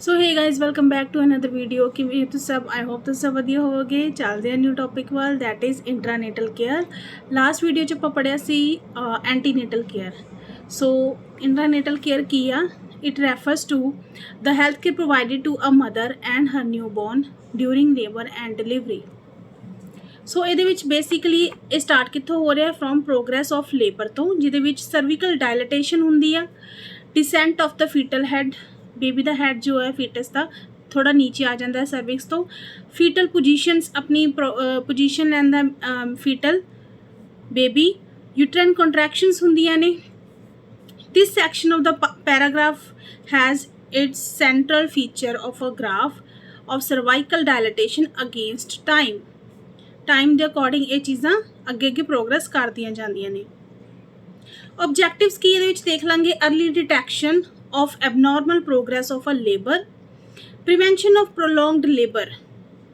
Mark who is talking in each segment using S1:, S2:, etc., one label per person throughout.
S1: So hey guys welcome back to another video कि तो सब आई होप तो सब वधिया होवोगे। चलते हैं न्यू टॉपिक वाल that is intranatal care. Last video च आपां पढ़िया सी antenatal care. So intranatal care की आ it refers to the health care provided to a mother and her newborn during labour and delivery. So ये basically ये start कितों हो रहा है फ्रॉम प्रोग्रैस ऑफ लेबर तो जिहदे सर्विकल डायलिटेशन होंदी आ, descent of the foetal head, baby का हैड जो है फीटस का थोड़ा नीचे आ जाता है सर्विक्स तो, फीटल पोजीशंस अपनी पोजीशन लैंदा फीटल बेबी, यूट्राइन कॉन्ट्रैक्शंस होंदियां ने। This section of the paragraph has its central feature of a graph of cervical dilatation against time. Time के अकॉर्डिंग ये चीज़ां अगे अगे प्रोग्रेस करदियां जांदियां ने। ऑब्जेक्टिव्स की ये देख लांगे, early डिटैक्शन of abnormal progress of a labor, prevention of prolonged labor,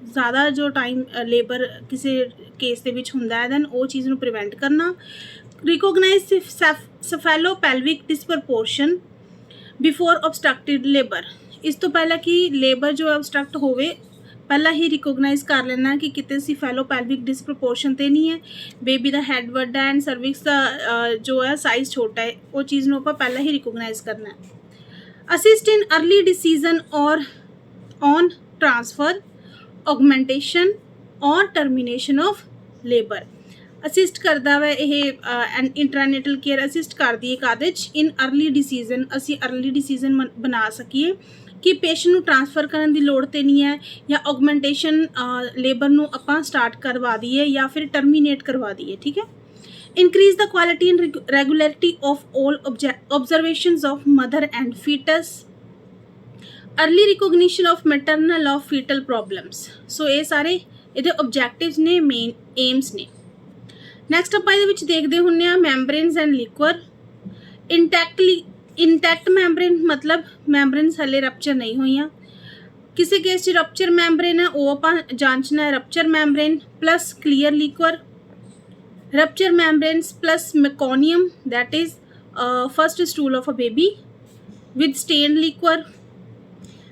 S1: ज़्यादा जो टाइम लेबर किसी केस दे विच हुंदा है दैन वो चीज़ नूं प्रिवेंट करना, recognise सेफेलोपेल्विक disproportion before obstructed labour, इस तो पहला कि लेबर जो ऑब्स्ट्रक्ट होवे पहला ही रिकोगनाइज कर लेना कि कितने सेफेलोपेल्विक डिसप्रपोर्शन तो नहीं है, बेबी का हैड वड्डा एंड सर्विक्स का जो है साइज़ छोटा है, वो चीज़ नूं आपां पहला ही रिकोगनाइज करना है। Assist in early decision or on transfer, augmentation or termination of labor। Assist करता वै यह इंट्रानेटल केयर असिस्ट करती है कादे इन अर्ली डिसीजन, असी अर्ली डिसीजन बना सकीए कि पेशेंट नूं ट्रांसफर करने की लोड़ तो नहीं है या ऑगमेंटेशन लेबर नूं आपां स्टार्ट करवा दीए या फिर टर्मीनेट करवा दीए। ठीक है। Increase the quality and regularity of all observations of mother and fetus, early recognition of maternal of fetal problems। So ये सारे ये objectives ने, main aims ने। Next ਆਪਾਂ ਇਹਦੇ ਵਿੱਚ ਦੇਖਦੇ ਹੁੰਨੇ ਆ membranes and liquor। intact membrane मतलब membranes हले rupture नहीं होईयां, किसी केस च rupture membrane है वो ਆਪਾਂ जांचना है, rupture membrane plus clear liquor, rupture membranes plus meconium that is first stool of a baby with stained liquor,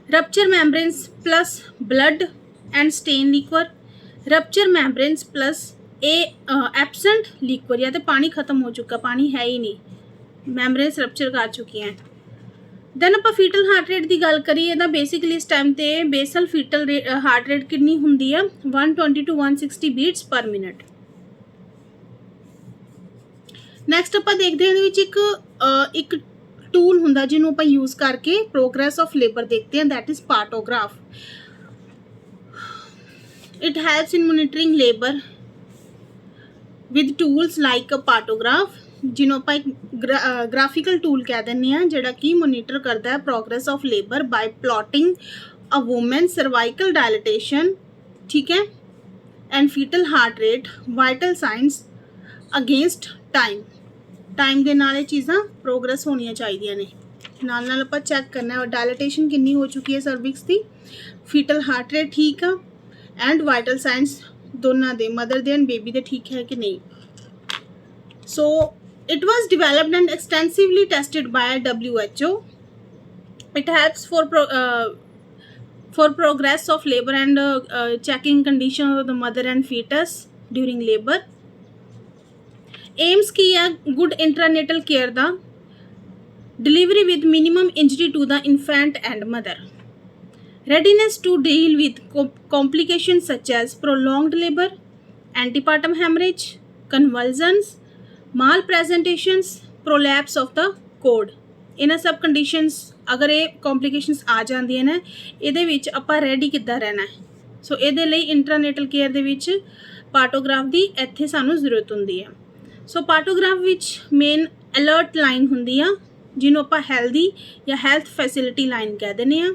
S1: rupture membranes plus blood and stained liquor, rupture membranes plus absent liquor या तो पानी ख़त्म हो चुका, पानी है ही नहीं, membranes rupture कर चुकी हैं। दैन आप फीटल हार्ट रेट की गल करिए तो बेसिकली इस टाइम ते बेसल फीटल हार्ट रेट कितनी होंदी है 120 to 160 beats per minute. Next आप देखते हैं एक टूल होंदा जिन्हों आप यूज़ करके प्रोग्रेस ऑफ लेबर देखते हैं, that is partograph. It helps in monitoring labour with tools like a partograph, जिन्हों आप ग्राफिकल टूल कह दें जोड़ा कि मोनीटर करता है progress of labour by plotting a women cervical dilatation, ठीक है, and foetal heart rate, vital signs against time. Time के नाल चीज़ां प्रोग्रेस होनी चाहिए ने, नाल आप चैक करना डायलिटेशन कितनी हो चुकी है सर्विक्स की, फीटल हार्ट रेट ठीक आ एंड वाइटल साइंस दोनों दे मदर दे एंड बेबी दे ठीक है कि नहीं। So it was developed and extensively tested by WHO। It helps for progress of labour and checking condition of the mother and foetus during labour. Aims की है गुड इंट्रानेटल केयर दा, delivery with minimum injury to the infant and mother, readiness to deal with complication such as prolonged labour, antepartum haemorrhage, convulsions, malpresentations, prolapse of the cord. इन्ह सब conditions अगर ये complications आ जांदियां ने इहदे विच आपां ready किद्दां रहना है। सो इहदे लई इंट्रानेटल केयर दे विच पार्टोग्राफ दी इत्थे सानूं जरूरत हुंदी है। सो पार्टोग्राफ विच मेन अलर्ट लाइन होंदी आ जिन्हों आप हेल्दी या हेल्थ फैसिलिटी लाइन कह देने आ।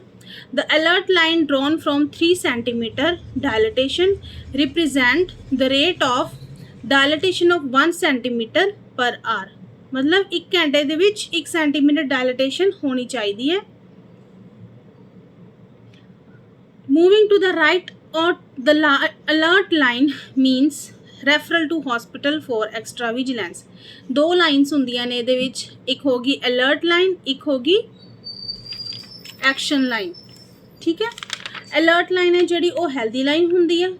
S1: The alert line drawn from 3 centimetre dilatation represent the rate of dilatation of 1 centimetre per hour, मतलब 1 घंटे दे विच 1 सेंटीमीटर डायलिटेशन होनी चाहिए है। मूविंग टू द राइट और the alert line means referral to hospital for extra vigilance. 2 lines होंदियां ने इहदे विच, एक होगी अलर्ट लाइन, एक होगी एक्शन लाइन। ठीक है। अलर्ट लाइन है जिहड़ी वो हेल्दी लाइन हुंदी है।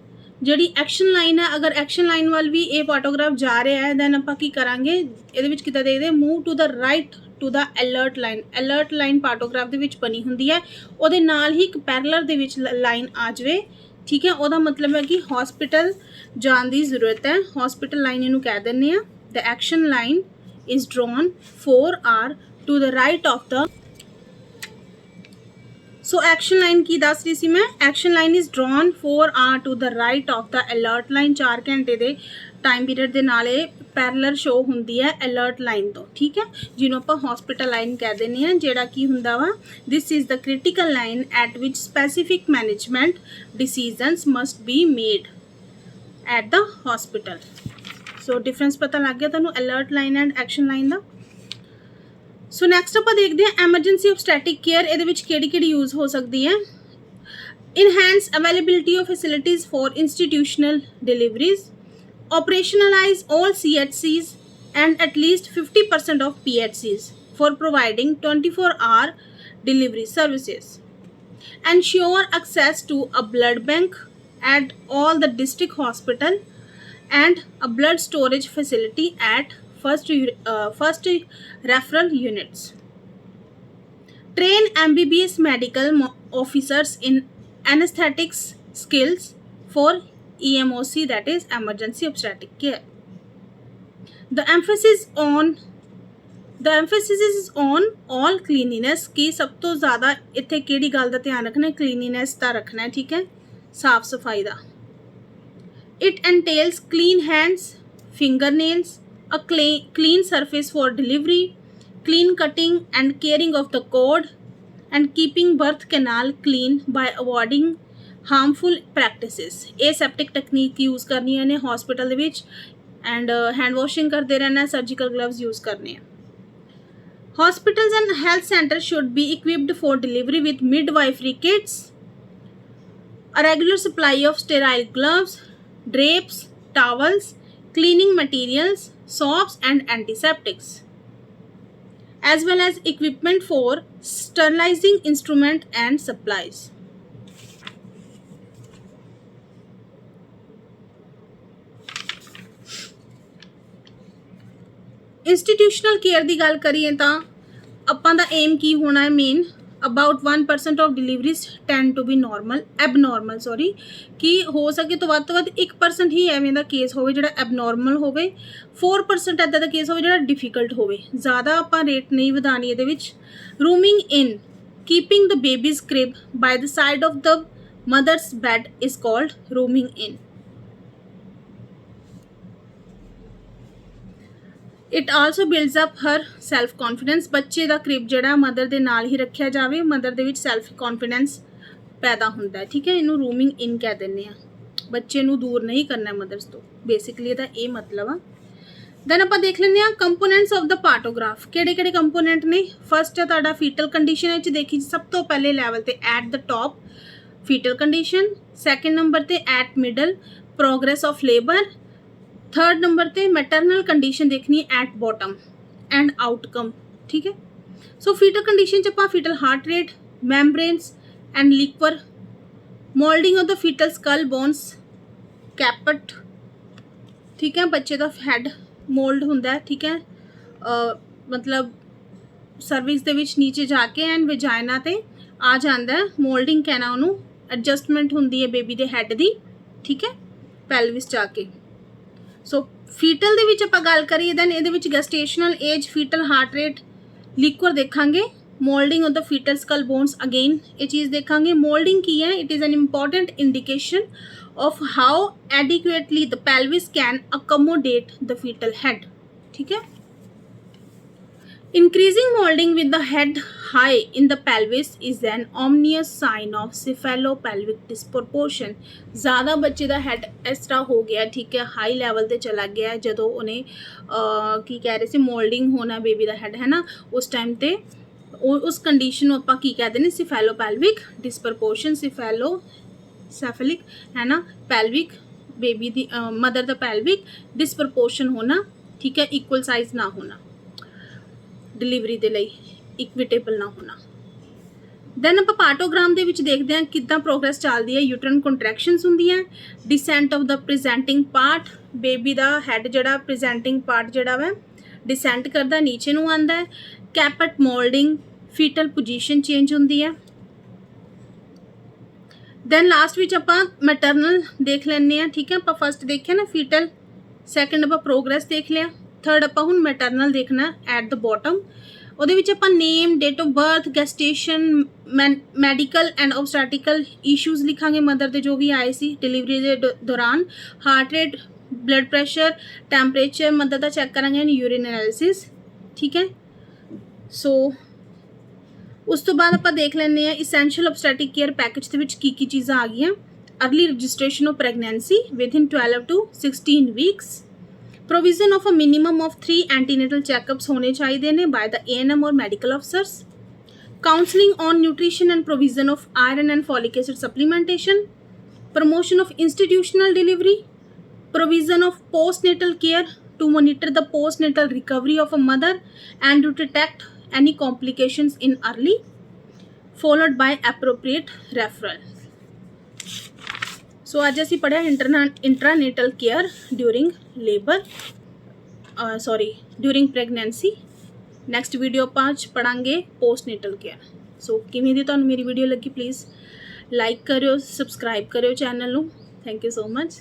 S1: जिहड़ी एक्शन लाइन है, अगर एक्शन लाइन वाल भी ये पाटोग्राफ जा रहा है दैन आपां की करांगे, इहदे विच किद्दां देखदे move to the right to the alert line. Alert line partograph दे विच बनी हुंदी है, उहदे नाल ही एक पैरेलल दे विच लाइन आ जावे, ठीक है। उहदा मतलब है कि हॉस्पिटल जाण दी जरूरत है, हॉस्पिटल लाइन इहनूं कह दिंदे आ। The action line is drawn 4 hours to the right of the so action line की दस रही सी मैं, action line is drawn 4 hours to the right of the alert line. 4 घंटे के टाइम पीरियड के नाल पैरेलल शो होंदी है अलर्ट लाइन तो, ठीक है, जिन्हों आप हॉस्पिटल लाइन कह देने हैं, जेड़ा की हुंदा वा this is the critical line at which specific management decisions must be made at the hospital. So difference पता लग गया तुहानूं alert line and action line का। सो नैक्सट आप देखते हैं एमरजेंसी ऑबस्टैटिक केयर, ये यूज़ हो सकती है। Enhance availability of facilities for institutional deliveries, operationalize all CHCs and at least 50% of PHCs for providing 24-hour delivery services. Ensure access to a blood bank at all the district hospital and a blood storage facility at first referral units. Train MBBS medical officers in anesthetics skills for EMOC, that is emergency obstetric care. The emphasis is on all cleanliness की सब तो ज़्यादा इत्थे केड़ी गल दा ध्यान रखना है, cleanliness दा रखना है, ठीक है, साफ सफाई दा। It entails clean hands, fingernails, a clean surface for delivery, clean cutting and caring of the cord, and keeping birth canal clean by avoiding harmful practices. Aseptic technique use करनी है हॉस्पिटल दे विच एंड हैंड वॉशिंग करते रहना, surgical gloves use करने हैं। Hospitals and health centre should be equipped for delivery with midwifery kits, a regular supply of sterile gloves, drapes, towels, cleaning materials, soaps and antiseptics, as well as equipment for sterilizing instrument and supplies. Institutional care की गल करिए तो आपां दा M की होना है main, about 1% of deliveries tend to be abnormal कि हो सके तो वध 1% ही एवें दा केस होवे जिहड़ा एबनॉर्मल होवे, 4% इदां दा केस होवे जिहड़ा डिफिकल्ट होवे, ज़्यादा आपां रेट नहीं वधानी इहदे विच। Rooming in, keeping the baby's crib by the side of the mother's bed is called rooming in. It also builds up her self confidence, बच्चे का क्रिब जिहड़ा मदर के नाल ही रखा जाए, मदर दे विच सैल्फ कॉन्फिडेंस पैदा होंदा है, ठीक है। इनू रूमिंग इन कह दिंदे आ, बच्चे नू दूर नहीं करना मदर्स तो, बेसिकली इहदा ये मतलब आ। दैन आपां देख लैंदे आ कंपोनेंट्स ऑफ द पार्टोग्राफ, किहड़े कंपोनेंट ने। फर्स्ट है तुहाडा फीटल कंडीशन, इच देखी सब तो पहले लैवल ते at the top foetal condition, second number ते at middle progress of labour, third number ते मैटरनल कंडीशन देखनी एट बॉटम एंड आउटकम, ठीक है। सो फीटल कंडीशन च foetal heart rate, membranes and liquor, moulding of the foetal skull bones, caput, ठीक है, बच्चे का हैड मोल्ड होंदा है, ठीक है, मतलब सर्विक्स दे विच नीचे जाके एंड विजाइना ते आ जाता है, मोल्डिंग कहना उन्होंने, एडजस्टमेंट होंदी है बेबी दे हैड दी, ठीक है, पैल्विस जाके। सो फीटल दे विच आपां गल करिए दैन इहदे विच gestational age, foetal heart rate, liquor देखांगे, moulding of the foetal skull bones again ये चीज़ देखांगे। मोल्डिंग की है, it is an important indication of how adequately the pelvis can accommodate the foetal head, ठीक है। Increasing molding with the head high in the pelvis is an ominous sign of cephalopelvic disproportion। ज़्यादा बच्चे का head इस तरह हो गया, ठीक है, हाई लैवल ते चला गया जो उन्हें की कह रहे थे मोल्डिंग होना बेबी का हेड है ना, उस टाइम ते उस कंडीशन आप की कहते हैं सिफेलोपेल्विक डिस्प्रपोर्शन, सिफेलिक है ना, पेल्विक बेबी दी मदर दा पेल्विक डिस्प्रपोर्शन होना, ठीक है, इक्वल साइज ना होना, डिलीवरी के लिए इक्विटेबल ना होना। ਦੈਨ ਆਪਾਂ ਪਾਰਟੋਗ੍ਰਾਮ ਦੇ ਵਿੱਚ ਦੇਖਦੇ ਹਾਂ ਕਿੱਦਾਂ ਪ੍ਰੋਗਰੈਸ ਚੱਲਦੀ ਹੈ। ਯੂਟਰਨ ਕੰਟਰੈਕਸ਼ਨਸ ਹੁੰਦੀਆਂ, dissent of the presenting part, baby the head ਜਿਹੜਾ ਪ੍ਰੈਜ਼ੈਂਟਿੰਗ ਪਾਰਟ ਜਿਹੜਾ ਵਾ ਡਿਸੈਂਟ ਕਰਦਾ ਨੀਚੇ ਨੂੰ ਆਉਂਦਾ ਹੈ। ਕੈਪਟ ਮੋਲਡਿੰਗ, ਫੀਟਲ ਪੋਜੀਸ਼ਨ ਚੇਂਜ ਹੁੰਦੀ ਹੈ। ਦੈਨ ਲਾਸਟ ਵਿੱਚ ਆਪਾਂ ਮੈਟਰਨਲ ਦੇਖ ਲੈਂਦੇ ਹਾਂ। ਠੀਕ ਹੈ, ਆਪਾਂ ਫਸਟ ਦੇਖਿਆ ਨਾ ਫੀਟਲ, ਸੈਕਿੰਡ ਆਪਾਂ ਪ੍ਰੋਗਰੈਸ ਦੇਖ ਲਿਆ, ਥਰਡ ਆਪਾਂ ਹੁਣ ਮੈਟਰਨਲ ਦੇਖਣਾ ਐਟ ਦ ਬੋਟਮ। ਉਹਦੇ ਵਿੱਚ ਆਪਾਂ name, date of birth, gestation, medical and obstetrical issues ਲਿਖਾਂਗੇ ਮਦਰ ਦੇ ਜੋ ਵੀ ਆਏ ਸੀ ਡਿਲੀਵਰੀ ਦੇ ਦੌਰਾਨ। Heart rate, blood pressure, temperature mother ਦਾ ਚੈੱਕ ਕਰਾਂਗੇ ਐਂਡ ਯੂਰਿਨ ਐਨਾਲਿਸਿਸ। ਠੀਕ ਹੈ, ਸੋ ਉਸ ਤੋਂ ਬਾਅਦ ਆਪਾਂ ਦੇਖ ਲੈਂਦੇ ਹਾਂ ਇਸੈਂਸ਼ੀਅਲ ਓਬਸਟੈਟਿਕ ਕੇਅਰ ਪੈਕੇਜ ਦੇ ਵਿੱਚ ਕੀ ਚੀਜ਼ਾਂ ਆ ਗਈਆਂ। Early registration of pregnancy within 12 to 16 weeks, provision of a minimum of 3 antenatal checkups होने चाहिए ने by the ANM or medical officers, counseling on nutrition and provision of iron and folic acid supplementation, promotion of institutional delivery, provision of postnatal care to monitor the postnatal recovery of a mother and to detect any complications in early, followed by appropriate referral। सो अज असी पढ़िया intranatal care during labour during pregnancy. Next video आप पढ़ांगे postnatal care. सो किवें दी तुहानूं मेरी video लगी, please like करियो, subscribe करियो channel नूं। Thank you so much.